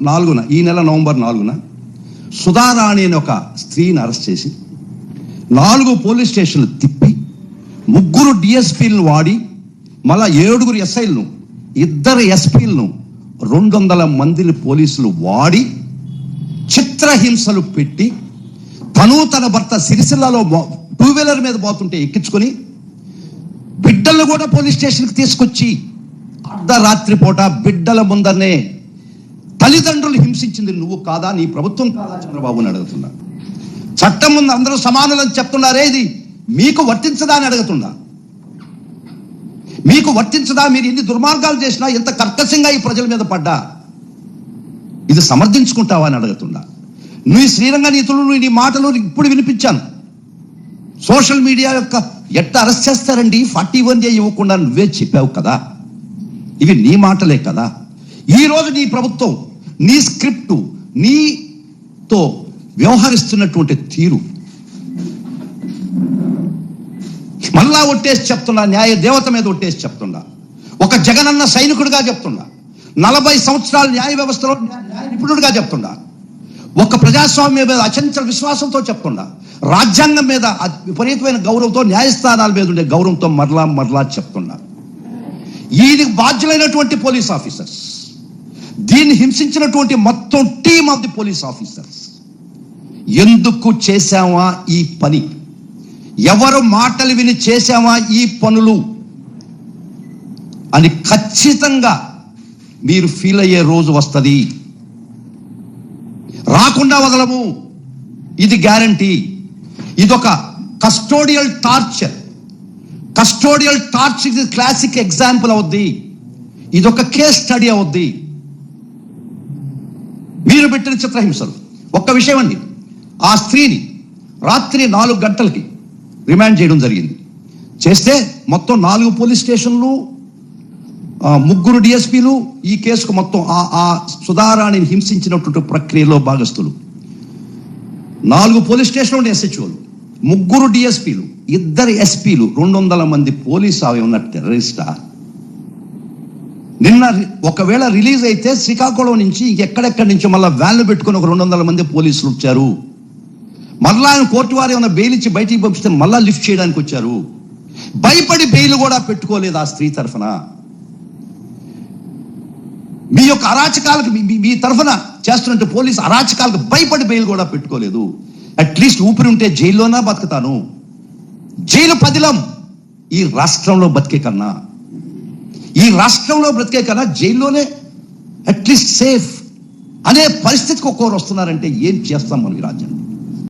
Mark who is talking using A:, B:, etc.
A: 4న, ఈ నెల నవంబర్ 4న సుధారాణి అనే ఒక స్త్రీని అరెస్ట్ చేసి 4 పోలీస్ స్టేషన్లు తిప్పి 3 డిఎస్పీలను వాడి మళ్ళా 7 ఎస్ఐలను 2 ఎస్పీలను 200 మందిని పోలీసులు వాడి చిత్రహింసలు పెట్టి తన భర్త సిరిసిల్లలో 2 వీలర్ మీద పోతుంటే ఎక్కించుకొని బిడ్డలను కూడా పోలీస్ స్టేషన్కి తీసుకొచ్చి అర్ధరాత్రి పూట బిడ్డల ముందరనే తల్లిదండ్రులు హింసించింది నువ్వు కాదా, నీ ప్రభుత్వం కాదా చంద్రబాబుని అడుగుతున్నా. చట్టం ముందు అందరూ సమానులని చెప్తున్నారే, ఇది మీకు వర్తించదా అని అడుగుతున్నా. మీకు వర్తించదా? మీరు ఎన్ని దుర్మార్గాలు చేసినా, ఎంత కర్కశంగా ఈ ప్రజల మీద పడ్డా ఇది సమర్థించుకుంటావా అని అడుగుతున్నా. నీ శ్రీరంగ నీతులు, నీ మాటలు ఇప్పుడు వినిపించాను. సోషల్ మీడియా యొక్క ఎట్లా అరెస్ట్ చేస్తారండి, 41A ఇవ్వకుండా నువ్వే చెప్పావు కదా, ఇవి నీ మాటలే కదా. ఈరోజు నీ ప్రభుత్వం, నీ స్క్రిప్టు, నీతో వ్యవహరిస్తున్నటువంటి తీరు మళ్ళా ఒట్టేసి చెప్తున్నా, న్యాయ దేవత మీద ఒట్టేసి చెప్తున్నా, ఒక జగనన్న సైనికుడిగా చెప్తున్నా, 40 సంవత్సరాల న్యాయ వ్యవస్థలో న్యాయ నిపుణుడిగా చెప్తున్నా, ఒక ప్రజాస్వామ్యం మీద అచంచల విశ్వాసంతో చెప్తున్నా, రాజ్యాంగం మీద విపరీతమైన గౌరవంతో, న్యాయస్థానాల మీద ఉండే గౌరవంతో మరలా చెప్తున్నా. దీనికి బాధ్యులైనటువంటి పోలీస్ ఆఫీసర్స్, దీన్ని హింసించినటువంటి మొత్తం team of the police officers ఎందుకు చేశామా ఈ పని, ఎవరు మాటలు విని చేశామా ఈ పనులు అని ఖచ్చితంగా మీరు ఫీల్ అయ్యే రోజు వస్తుంది. రాకుండా వదలము, ఇది గ్యారంటీ. ఇదొక కస్టోడియల్ టార్చర్. కస్టోడియల్ టార్చర్ ఇది క్లాసిక్ ఎగ్జాంపుల్ అవుద్ది, ఇదొక కేస్ స్టడీ అవుద్ది. మీరు పెట్టిన చిత్రహింసలు ఒక్క విషయం అండి, ఆ స్త్రీని రాత్రి 4 గంటలకి రిమాండ్ చేయడం జరిగింది. చేస్తే మొత్తం 4 పోలీస్ స్టేషన్లు, 3 డిఎస్పీలు ఈ కేసుకు మొత్తం ఆ సుధారాణిని హింసించినటువంటి ప్రక్రియలో భాగస్తులు. 4 పోలీస్ స్టేషన్లు ఎస్హెచ్ఓలు, 3 డిఎస్పీలు, 2 ఎస్పీలు, 200 మంది పోలీసు అవి ఉన్న టెర్రరిస్టా? నిన్న ఒకవేళ రిలీజ్ అయితే శ్రీకాకుళం నుంచి ఎక్కడెక్కడి నుంచి మళ్ళీ వ్యాన్లు పెట్టుకుని ఒక 200 మంది పోలీసులు వచ్చారు. మళ్ళా ఆయన కోర్టు వారు ఏమైనా బెయిల్ ఇచ్చి బయటికి పంపిస్తే మళ్ళా లిఫ్ట్ చేయడానికి వచ్చారు. భయపడి బెయిల్ కూడా పెట్టుకోలేదు ఆ స్త్రీ తరఫున. మీ యొక్క అరాచకాలకు, మీ తరఫున చేస్తున్నట్టు పోలీసు అరాచకాలకు భయపడి బెయిల్ కూడా పెట్టుకోలేదు. అట్లీస్ట్ ఊపిరి ఉంటే జైల్లోనా బతుకుతాను, జైలు పదిలం ఈ రాష్ట్రంలో బ్రతికే కన్నా జైల్లోనే అట్లీస్ట్ సేఫ్ అనే పరిస్థితికి ఒక్కొక్కరు వస్తున్నారంటే ఏం చేస్తాం మనం ఈ రాజ్యం?